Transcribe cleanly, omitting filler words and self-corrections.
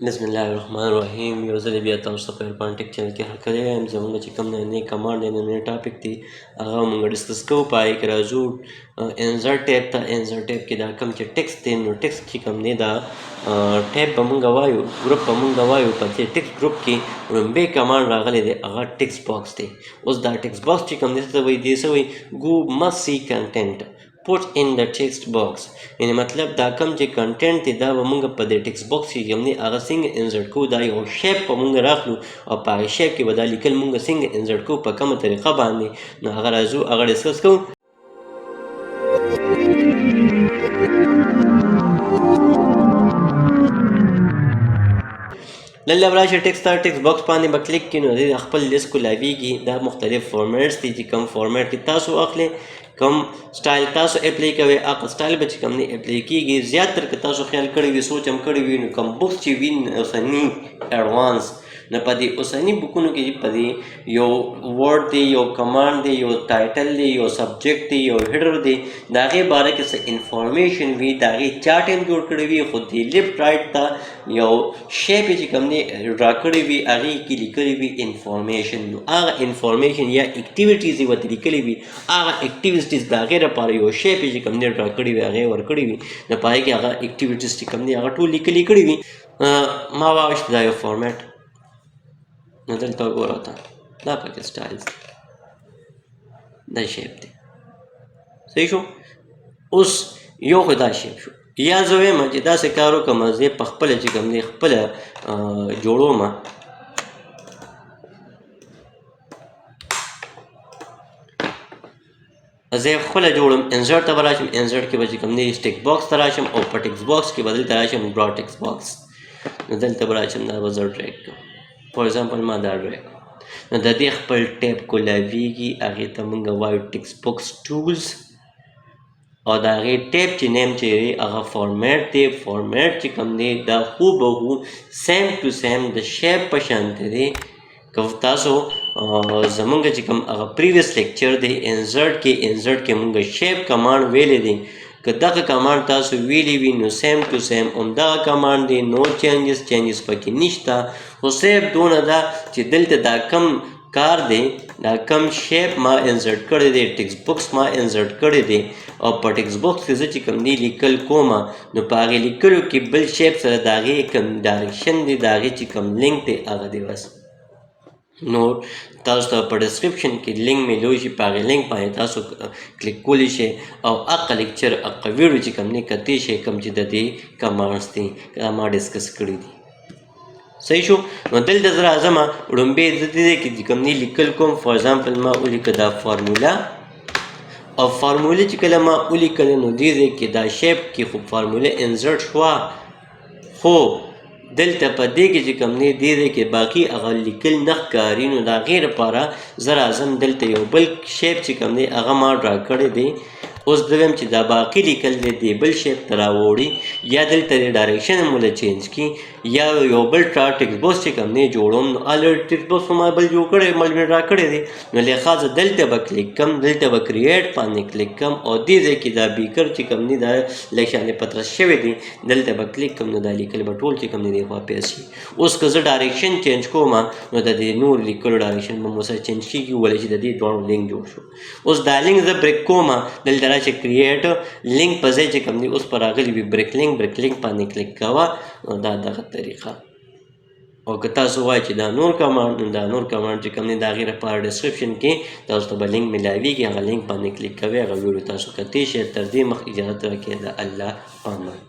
بسم الله الرحمن الرحیم. یو ځل بیا تاسو ته په عرفان ټیک چینل کې هرکلی یم. زموږ چې کوم نننی کمانډ دی، نننی ټاپک دی، هغه موږ ډسکس کوو. په هغې کې راځو انزرټ ټیپ ته. انزرټ ټیپ کې دا کوم چې ټیکسټ دی، نو ټیکسټ چې کوم دی دا ټیپ به موږ وایو، ګروپ به موږ وایو. په دې ټیکسټ ګروپ کې لومبی کمانډ راغلی دی، هغه ټیکسټ باکس دی. اوس دا ټیکسټ باکس چې کوم دی څه ته وایي؟ دې څه وایي؟ گو must see content put in the text box. یعنې مطلب دا کوم چې کنټینټ دی دا به موږ په دې ټیکسټ باکس کې کوم دی هغه څنګه انزرټ کوو. دا یو شیپ به موږ راخلو او په هغې شیپ کې به دا لیکل موږ څنګه انزرټ کوو، په کومه طریقه باندې. نو هغه راځو هغه ډسکس کوو. دلته به راشئ ټیکسټ ته، ټیکسټ باکس باندې به کلیک کړئ. نو د خپل لیست کولاویږي. دا مختلف فارمیټس دي چې کوم فارمیټ کې تاسو اخلئ، کوم سټایل تاسو اپلای کوئ، هغه سټایل به چې کوم دی اپلای کېږي. زیاتره که تاسو خیال کړی وي، سوچ هم کړی وي، نو کوم بکس چې وي اوسني ایډوانس، نو په دې اوسني بکونو کې په دې یو ورډ دی، یو کمانډ دی، یو ټایټل دی، یو سبجیکټ دی، یو هیډر دی، د هغې باره کې څه انفارمیشن وي، د هغې چارټ هم جوړ کړی وي، خو دې لیفټ رایټ ته یو شیپ چې کوم دی ډرا کړی وي، هغې کې لیکلی وي انفارمیشن. نو هغه انفارمیشن یا اکټیویټیز یې ورته لیکلي وي، هغه اکټیویټیز د هغې لپاره یو شیپ چې کوم دی ډرا کړی وي، هغې ورکړی وي. نو په هغې کې هغه اکټیویټیز چې کوم دی هغه ټول لیکلي کړي وي. ما واوښت دا یو فارمیټ، نو دلته وګوره ته دا پکې سټایلز دا شیپ دی. صحیح شو؟ اوس یو خو دا شیپ شو. یا زه وایم چې داسې کار وکړم، زه په خپله چې کوم دی خپله جوړوم. زه یې خپله جوړم. انزرټ ته به راشم، انزرټ کې به چې کوم دی ټیکسټ باکس ته راشم، او په ټیکسټ باکس کې به دلته راشم ډرا ټیکسټ باکس. نو دلته به راشم، دا به زه ډریګ کړم. فار ایگزامپل ما دا ډریګ کړم. نو د دې خپل ټیپ کولاویږي، هغې ته موږ وایو ټیکسټ باکس ټولز، او د هغې ټیپ چې نیم چې دی هغه فارمیټ دی. فارمیټ چې کوم دی دا هوبهو سیم ټو سیم د شیپ په شانته دی. که تاسو زمونږ چې کوم هغه پریویس لیکچر دی انزرټ کې موږ شیپ کمانډ ویلی دی. که دغه کمانډ تاسو ویلی وي نو سیم ټو سیم همدغه کمانډ دی، نو چینجز پکې نشته. خو صرف دونه ده چې دلته دا کم کار دی، دا کم شیپ ما انزرټ کړی دی، ټیکسټ باکس ما انزرټ کړی دی، او په ټیکسټ باکس کې زه چې کوم دی لیکل کوم، نو په هغې لیکلو کې بل شیپ سره د هغې کوم ډایرکشن دی، د هغې چې کوم لینک دی هغه دی بس. نو تاسو ته په ډسکرپشن کې لینک میلوي شي، په هغې لینک باندې تاسو کلیک کولی شئ او هغه لیکچر هغه ویډیو چې کوم دی کتلی شئ، کوم چې د دې کمانډس دي ما ډسکس کړي دي. صحیح شو؟ نو دلته زه راځم، وړومبی زه دې کې چې کوم دی لیکل کوم. فار ایگزامپل ما ولیکه دا فارموله، او فارموله چې کله ما ولیکله نو دې ځای کې دا شیپ کې خو فارموله انزرټ شوه، خو دلته په دې کې چې کوم دی دې ځای کې باقي هغه لیکل نه ښکاري. نو د هغې لپاره زه راځم دلته یو بل شیپ چې کوم دی هغه ما ډرا کړی دی. اوس زه وایم چې دا باقي لیکل دی دې بل شیپ ته راوړي، یا دلته د ډایرکشن هم له چینج کړي، یا یو بل ټیکسټ باکس چې کوم دی جوړوم. نو الریډي ټیکسټ باکس ما بل جوړ کړی، ما ډرا کړی دی. نو لحاظه دلته به کلیک کړم، دلته به کریټ باندې کلیک کړم، او دې ځای کې دا بیکر چې کوم دی دا لږ شانې پترس شوی دی، دلته به کلیک کړم. نو دا لیکل به ټول چې کوم دی دې خوا پیس شي. اوس که زه ډایرکشن چینج کوم نو د دې نور لیکلو ډایرکشن به مو سره چینج کېږي، ولې چې د دې دواړو لینک جوړ شو. اوس دا لینک زه بریک کوم، دلته راشه کریټ لینک په ځای چې کوم دی اوس په راغلی وي بریک لینک باندې کلیک کوه. نو دا دغه طریقه. او که تاسو وایئ چې دا نور کمانډ، نو دا نور کمانډ چې کوم دی د هغې لپاره ډسکرپشن کې تاسو ته به لینک میلاویږي، هغه لینک باندې کلیک کوئ، هغه ویډیو تاسو کتلی شئ. تر دې مخکې اجازت راکړئ، د الله پامان.